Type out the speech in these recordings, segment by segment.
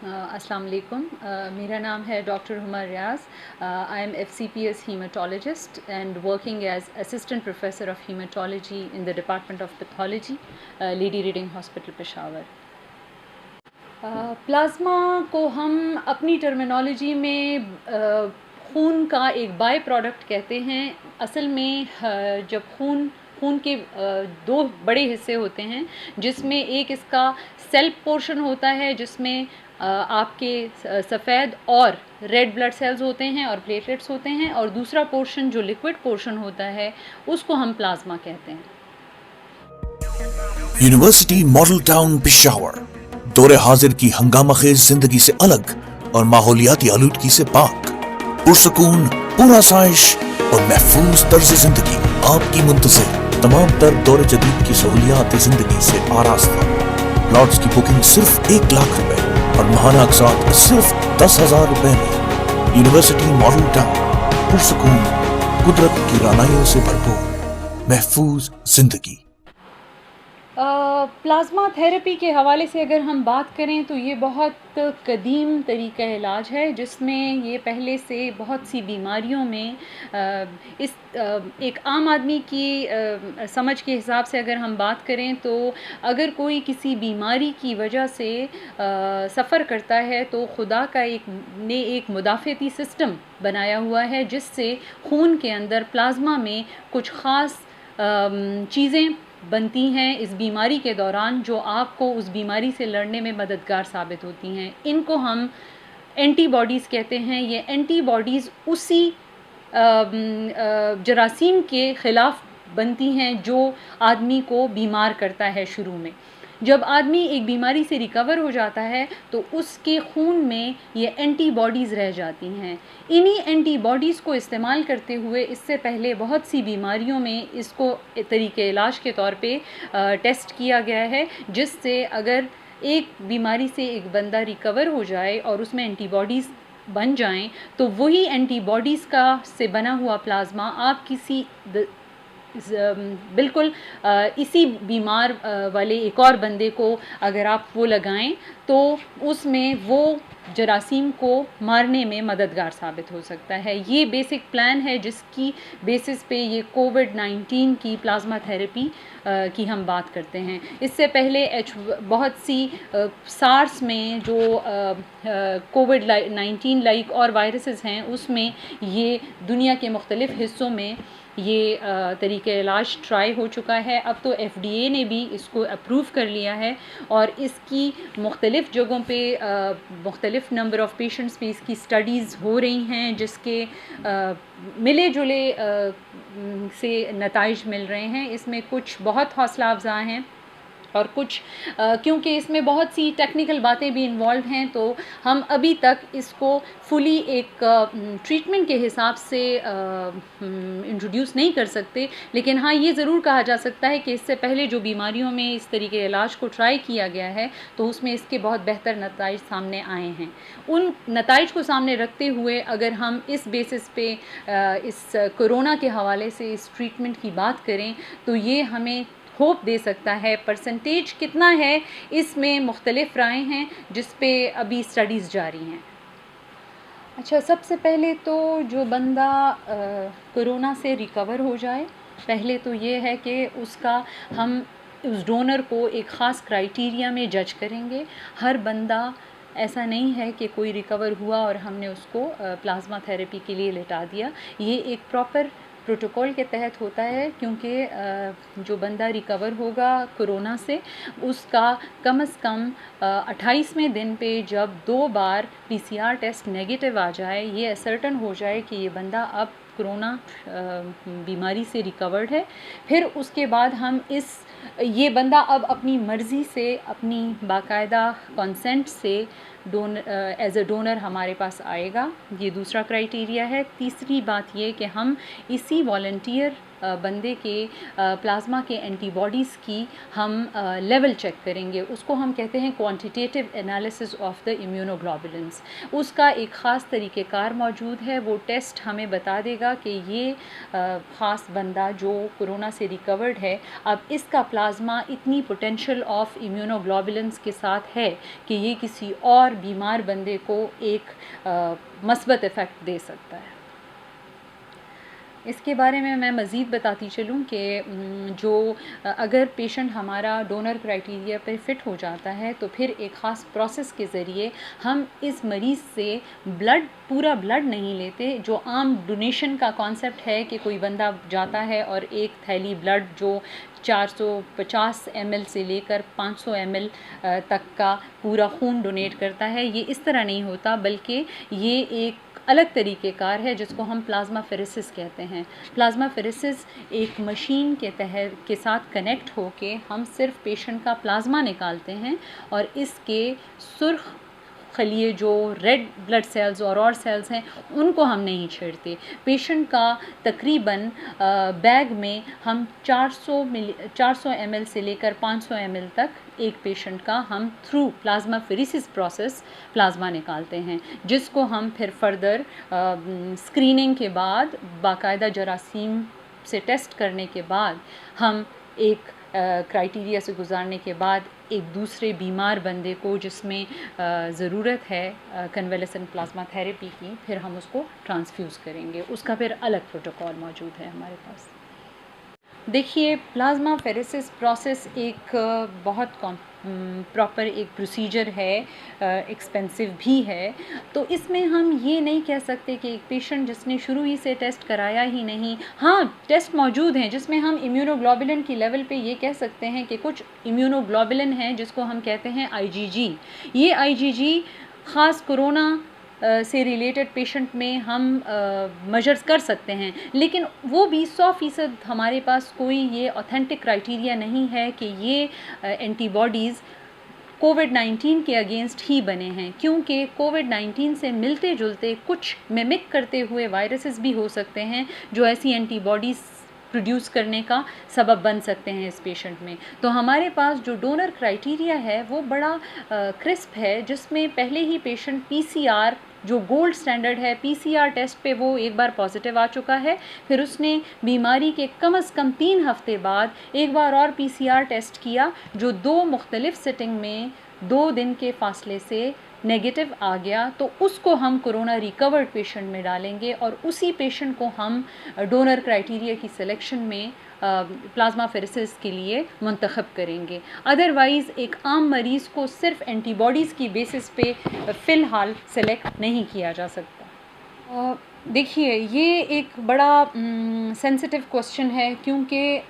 السلام علیکم. میرا نام ہے doctor Huma Riaz. I am F C P S haematologist and working as assistant professor of haematology in the department of pathology, Lady Reading hospital Peshawar. Plasma کو ہم اپنی ٹرمینالوجی میں خون کا ایک بائی پروڈکٹ کہتے ہیں. اصل میں جب خون کے دو بڑے حصے ہوتے ہیں, جس میں ایک اس کا سیل پورشن ہوتا ہے جس میں آپ کے سفید اور ریڈ بلڈ سیلز ہوتے ہیں اور پلیٹلیٹس ہوتے ہیں, اور دوسرا پورشن جو لیکوڈ پورشن ہوتا ہے اس کو ہم پلازما کہتے ہیں. یونیورسٹی ماڈل ٹاؤن پشاور دور حاضر کی ہنگامہ خیز زندگی سے الگ اور ماحولیاتی آلودگی سے پاک, پرسکون, پورا آسائش اور محفوظ طرز زندگی آپ کی منتظر. تمام تر دور جدید کی سہولیات زندگی سے آراستہ. پلاٹس کی بکنگ صرف 1 لاکھ روپے اور ماہانہ اقساط صرف 10,000 روپے میں. یونیورسٹی ماڈل ٹاؤن, پرسکون, قدرت کی رعنائیوں سے بھرپور محفوظ زندگی. پلازما تھیراپی کے حوالے سے اگر ہم بات کریں تو یہ بہت قدیم طریقہ علاج ہے, جس میں یہ پہلے سے بہت سی بیماریوں میں اس ایک عام آدمی کی سمجھ کے حساب سے اگر ہم بات کریں تو اگر کوئی کسی بیماری کی وجہ سے سفر کرتا ہے تو خدا کا ایک مدافعتی سسٹم بنایا ہوا ہے, جس سے خون کے اندر پلازما میں کچھ خاص چیزیں بنتی ہیں اس بیماری کے دوران, جو آپ کو اس بیماری سے لڑنے میں مددگار ثابت ہوتی ہیں. ان کو ہم اینٹی باڈیز کہتے ہیں. یہ اینٹی باڈیز اسی جراثیم کے خلاف بنتی ہیں جو آدمی کو بیمار کرتا ہے شروع میں. جب آدمی ایک بیماری سے ریکور ہو جاتا ہے تو اس کے خون میں یہ اینٹی باڈیز رہ جاتی ہیں. انہی اینٹی باڈیز کو استعمال کرتے ہوئے اس سے پہلے بہت سی بیماریوں میں اس کو طریقۂ علاج کے طور پہ ٹیسٹ کیا گیا ہے, جس سے اگر ایک بیماری سے ایک بندہ ریکور ہو جائے اور اس میں اینٹی باڈیز بن جائیں تو وہی اینٹی باڈیز کا سے بنا ہوا پلازما آپ کسی بالکل اسی بیمار والے ایک اور بندے کو اگر آپ وہ لگائیں تو اس میں وہ جراثیم کو مارنے میں مددگار ثابت ہو سکتا ہے. یہ بیسک پلان ہے جس کی بیسس پہ یہ کووڈ-19 کی پلازما تھیراپی کی ہم بات کرتے ہیں. اس سے پہلے بہت سی سارس میں جو کووڈ-19 لائک اور وائرسز ہیں اس میں یہ دنیا کے مختلف حصوں میں یہ طریقہ علاج ٹرائی ہو چکا ہے. اب تو ایف ڈی اے نے بھی اس کو اپروو کر لیا ہے اور اس کی مختلف جگہوں پہ مختلف نمبر آف پیشنٹس پہ اس کی اسٹڈیز ہو رہی ہیں, جس کے ملے جلے سے نتائج مل رہے ہیں. اس میں کچھ بہت حوصلہ افزا ہیں اور کچھ کیونکہ اس میں بہت سی ٹیکنیکل باتیں بھی انوالو ہیں تو ہم ابھی تک اس کو فلی ایک ٹریٹمنٹ کے حساب سے انٹروڈیوس نہیں کر سکتے. لیکن ہاں یہ ضرور کہا جا سکتا ہے کہ اس سے پہلے جو بیماریوں میں اس طریقے علاج کو ٹرائی کیا گیا ہے تو اس میں اس کے بہت بہتر نتائج سامنے آئے ہیں. ان نتائج کو سامنے رکھتے ہوئے اگر ہم اس بیسس پہ اس کرونا کے حوالے سے اس ٹریٹمنٹ کی بات کریں تو یہ ہمیں ہوپ دے سکتا ہے. پرسنٹیج کتنا ہے اس میں مختلف رائے ہیں جس پہ ابھی اسٹڈیز جاری ہیں. اچھا, سب سے پہلے تو جو بندہ کرونا سے ریکور ہو جائے, پہلے تو یہ ہے کہ اس کا ہم اس ڈونر کو ایک خاص کرائیٹیریا میں جج کریں گے. ہر بندہ ایسا نہیں ہے کہ کوئی ریکور ہوا اور ہم نے اس کو پلازما تھیراپی کے لیے لٹا دیا. یہ ایک پراپر پروٹوکول کے تحت ہوتا ہے, کیونکہ جو بندہ ریکور ہوگا کرونا سے اس کا کم از کم 28ویں دن پہ جب 2 بار پی سی آر ٹیسٹ نیگیٹو آ جائے, یہ اسرٹن ہو جائے کہ یہ بندہ اب کرونا بیماری سے ریکورڈ ہے, پھر اس کے بعد ہم یہ بندہ اب اپنی مرضی سے اپنی باقاعدہ کنسنٹ سے ایز اے ڈونر ہمارے پاس آئے گا. یہ دوسرا کرائیٹیریا ہے. تیسری بات یہ کہ ہم اسی والنٹیئر بندے کے پلازما کے اینٹی باڈیز کی ہم لیول چیک کریں گے. اس کو ہم کہتے ہیں کوانٹیٹیو انالیسس آف دا امیونوگلوبولنس. اس کا ایک خاص طریقہ کار موجود ہے. وہ ٹیسٹ ہمیں بتا دے گا کہ یہ خاص بندہ جو کرونا سے ریکورڈ ہے اب اس کا پلازما اتنی پوٹینشیل آف امیونوگلوبولنس کے ساتھ ہے کہ یہ کسی اور بیمار بندے کو ایک مثبت افیکٹ دے سکتا ہے. اس کے بارے میں مزید بتاتی چلوں کہ جو اگر پیشنٹ ہمارا ڈونر کرائٹیریا پہ فٹ ہو جاتا ہے تو پھر ایک خاص پروسیس کے ذریعے ہم اس مریض سے پورا بلڈ نہیں لیتے. جو عام ڈونیشن کا کانسیپٹ ہے کہ کوئی بندہ جاتا ہے اور ایک تھیلی بلڈ جو 450 ml سے لے کر 500 ml تک کا پورا خون ڈونیٹ کرتا ہے, یہ اس طرح نہیں ہوتا بلکہ یہ ایک الگ طریقہ کار ہے جس کو ہم پلازما فیریسس کہتے ہیں. پلازما فیریسس ایک مشین کے ساتھ کنیکٹ ہو کے ہم صرف پیشنٹ کا پلازما نکالتے ہیں اور اس کے سرخ خلیے جو ریڈ بلڈ سیلز اور سیلز ہیں ان کو ہم نہیں چھیڑتے. پیشنٹ کا تقریباً بیگ میں ہم 400 ml سے لے کر 500 ml تک ایک پیشنٹ کا ہم تھرو پلازما فیریسس پروسیس پلازما نکالتے ہیں, جس کو ہم پھر فردر اسکریننگ کے بعد باقاعدہ جراثیم سے ٹیسٹ کرنے کے بعد ہم ایک کرائٹیریا سے گزارنے کے بعد ایک دوسرے بیمار بندے کو جس میں ضرورت ہے کنویلیسنٹ پلازما تھیراپی کی پھر ہم اس کو ٹرانسفیوز کریں گے. اس کا پھر الگ پروٹوکول موجود ہے ہمارے پاس. دیکھیے پلازما فیریسس پروسیس ایک بہت پراپر ایک پروسیجر ہے, ایکسپینسو بھی ہے. تو اس میں ہم یہ نہیں کہہ سکتے کہ ایک پیشنٹ جس نے شروع ہی سے ٹیسٹ کرایا ہی نہیں, ہاں ٹیسٹ موجود ہیں جس میں ہم امیونوگلوبولن کی لیول پہ یہ کہہ سکتے ہیں کہ کچھ امیونوگلوبولن ہیں جس کو ہم کہتے ہیں IgG. یہ IgG خاص کرونا سے ریلیٹڈ پیشنٹ میں ہم میجرز کر سکتے ہیں, لیکن وہ بھی 100% ہمارے پاس کوئی یہ اوتھینٹک کرائٹیریا نہیں ہے کہ یہ اینٹی باڈیز کووڈ-19 کے اگینسٹ ہی بنے ہیں, کیونکہ کووڈ-19 سے ملتے جلتے کچھ میمک کرتے ہوئے وائرسز بھی ہو سکتے ہیں جو ایسی اینٹی باڈیز پروڈیوس کرنے کا سبب بن سکتے ہیں اس پیشنٹ میں. تو ہمارے پاس جو ڈونر کرائٹیریا ہے وہ بڑا کرسپ ہے, جس میں پہلے ہی پیشنٹ PCR جو گولڈ سٹینڈرڈ ہے PCR ٹیسٹ پہ وہ ایک بار پازیٹیو آ چکا ہے, پھر اس نے بیماری کے کم از کم 3 ہفتے بعد ایک بار اور PCR ٹیسٹ کیا جو 2 مختلف سٹنگ میں 2 دن کے فاصلے سے نیگیٹو آ گیا, تو اس کو ہم کرونا ریکورڈ پیشنٹ میں ڈالیں گے اور اسی پیشنٹ کو ہم ڈونر کرائٹیریا کی سلیکشن میں پلازما فیریسس کے لیے منتخب کریں گے. ادروائز ایک عام مریض کو صرف اینٹی باڈیز کی بیسس پہ فی الحال سلیکٹ نہیں کیا جا سکتا. دیکھیے یہ ایک بڑا سینسٹیو کوسچن ہے, کیونکہ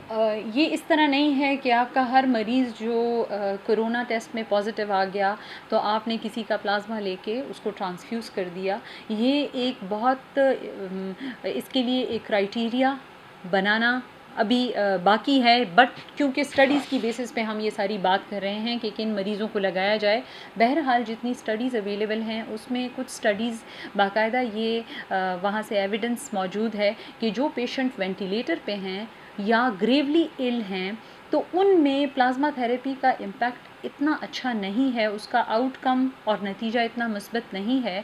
یہ اس طرح نہیں ہے کہ آپ کا ہر مریض جو کرونا ٹیسٹ میں پازیٹیو آ گیا تو آپ نے کسی کا پلازما لے کے اس کو ٹرانسفیوز کر دیا. یہ ایک بہت اس کے لیے ایک کرائٹیریا بنانا ابھی باقی ہے, بٹ کیونکہ اسٹڈیز کی بیسس پہ ہم یہ ساری بات کر رہے ہیں کہ کن مریضوں کو لگایا جائے. بہرحال جتنی اسٹڈیز اویلیبل ہیں اس میں کچھ اسٹڈیز باقاعدہ یہ وہاں سے ایویڈنس موجود ہے کہ جو پیشنٹ وینٹیلیٹر پہ ہیں یا گریولی ایل ہیں تو ان میں پلازما تھیراپی کا امپیکٹ اتنا اچھا نہیں ہے, اس کا آؤٹ کم اور نتیجہ اتنا مثبت نہیں ہے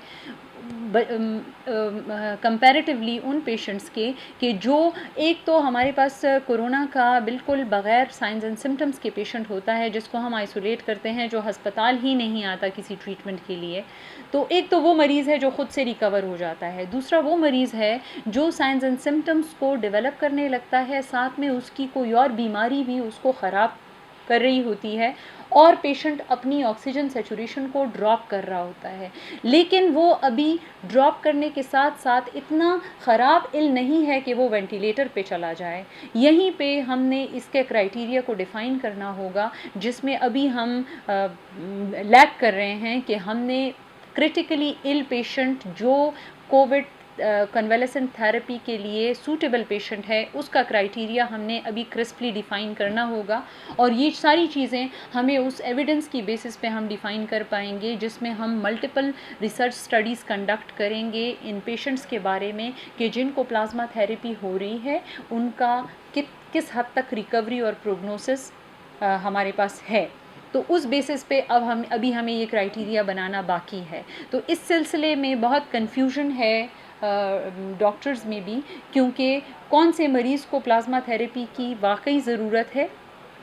کمپیریٹیولی ان پیشنٹس کے کہ جو ایک تو ہمارے پاس کرونا کا بالکل بغیر سائنز اینڈ سمٹمز کے پیشنٹ ہوتا ہے جس کو ہم آئسولیٹ کرتے ہیں, جو ہسپتال ہی نہیں آتا کسی ٹریٹمنٹ کے لیے. تو ایک تو وہ مریض ہے جو خود سے ریکور ہو جاتا ہے, دوسرا وہ مریض ہے جو سائنز اینڈ سمٹمز کو ڈیولپ کرنے لگتا ہے, ساتھ میں اس کی کوئی اور بیماری بھی اس کو خراب کر رہی ہوتی ہے اور پیشنٹ اپنی آکسیجن سیچوریشن کو ڈراپ کر رہا ہوتا ہے, لیکن وہ ابھی ڈراپ کرنے کے ساتھ ساتھ اتنا خراب ایل نہیں ہے کہ وہ وینٹیلیٹر پہ چلا جائے. یہیں پہ ہم نے اس کے کرائٹیریا کو ڈیفائن کرنا ہوگا, جس میں ابھی ہم لیک کر رہے ہیں کہ ہم نے کرٹیکلی ایل پیشنٹ جو کووڈ کنویلیسنٹ تھراپی کے لیے سوٹیبل پیشنٹ ہے اس کا کرائٹیریا ہم نے ابھی کرسپلی ڈیفائن کرنا ہوگا، اور یہ ساری چیزیں ہمیں اس ایویڈنس کی بیسس پہ ہم ڈیفائن کر پائیں گے جس میں ہم ملٹیپل ریسرچ اسٹڈیز کنڈکٹ کریں گے ان پیشنٹس کے بارے میں کہ جن کو پلازما تھراپی ہو رہی ہے ان کا کس حد تک ریکوری اور پروگنوسس ہمارے پاس ہے. تو اس بیسس پہ ابھی ہمیں یہ کرائٹیریا بنانا باقی ہے. تو اس سلسلے میں بہت کنفیوژن ہے ڈاکٹرز میں بھی، کیونکہ کون سے مریض کو پلازما تھراپی کی واقعی ضرورت ہے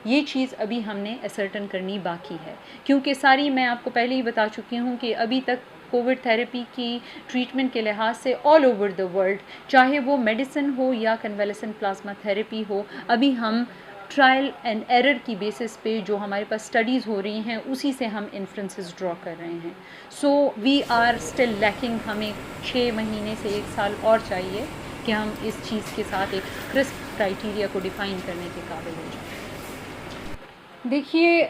یہ چیز ابھی ہم نے اسرٹن کرنی باقی ہے، کیونکہ ساری میں آپ کو پہلے ہی بتا چکی ہوں کہ ابھی تک کووڈ تھراپی کی ٹریٹمنٹ کے لحاظ سے آل اوور دا ورلڈ، چاہے وہ میڈیسن ہو یا کنویلیسنٹ پلازما تھراپی ہو، ابھی ہم ٹرائل اینڈ ایرر کی بیسس پہ جو ہمارے پاس اسٹڈیز ہو رہی ہیں اسی سے ہم انفرنسز ڈرا کر رہے ہیں. سو وی آر اسٹل لیکنگ، ہمیں 6 مہینے سے 1 سال اور چاہیے کہ ہم اس چیز کے ساتھ ایک کرسپ کرائٹیریا کو ڈیفائن کرنے کے قابل ہو جائیں. دیکھیے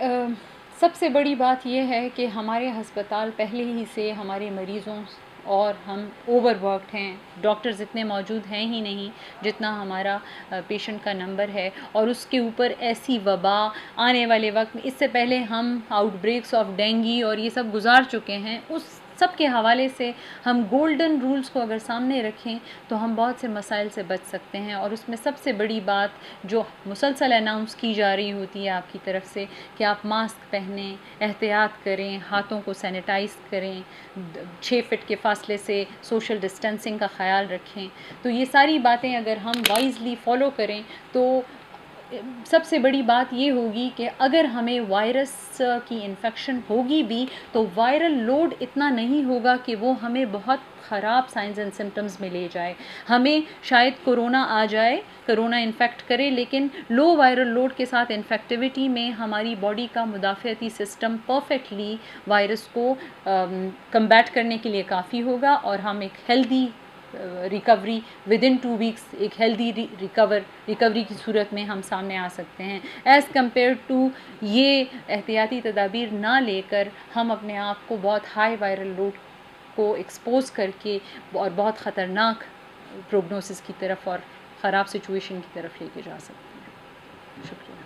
سب سے بڑی بات یہ ہے کہ ہمارے ہسپتال پہلے ہی سے ہمارے مریضوں اور ہم اوور ورکڈ ہیں، ڈاکٹرز اتنے موجود ہیں ہی نہیں جتنا ہمارا پیشنٹ کا نمبر ہے، اور اس کے اوپر ایسی وبا آنے والے وقت میں، اس سے پہلے ہم آؤٹ بریکس آف ڈینگی اور یہ سب گزار چکے ہیں. اس سب کے حوالے سے ہم گولڈن رولز کو اگر سامنے رکھیں تو ہم بہت سے مسائل سے بچ سکتے ہیں. اور اس میں سب سے بڑی بات جو مسلسل اناؤنس کی جا رہی ہوتی ہے آپ کی طرف سے کہ آپ ماسک پہنیں، احتیاط کریں، ہاتھوں کو سینیٹائز کریں، 6 فٹ کے فاصلے سے سوشل ڈسٹینسنگ کا خیال رکھیں. تو یہ ساری باتیں اگر ہم وائزلی فالو کریں تو سب سے بڑی بات یہ ہوگی کہ اگر ہمیں وائرس کی انفیکشن ہوگی بھی تو وائرل لوڈ اتنا نہیں ہوگا کہ وہ ہمیں بہت خراب سائنز اینڈ سمٹمز میں لے جائے. ہمیں شاید کورونا آ جائے، کرونا انفیکٹ کرے، لیکن لو وائرل لوڈ کے ساتھ انفیکٹیوٹی میں ہماری باڈی کا مدافعتی سسٹم پرفیکٹلی وائرس کو کمبیٹ کرنے کے لیے کافی ہوگا، اور ہم ایک ہیلدی ریکوری ودن 2 ویکس، ایک ہیلدی ریکوری کی صورت میں ہم سامنے آ سکتے ہیں، ایز کمپیئر ٹو یہ احتیاطی تدابیر نہ لے کر ہم اپنے آپ کو بہت ہائی وائرل لوڈ کو ایکسپوز کر کے اور بہت خطرناک پروگنوسس کی طرف اور خراب سچویشن کی طرف لے کے جا سکتے ہیں. شکریہ.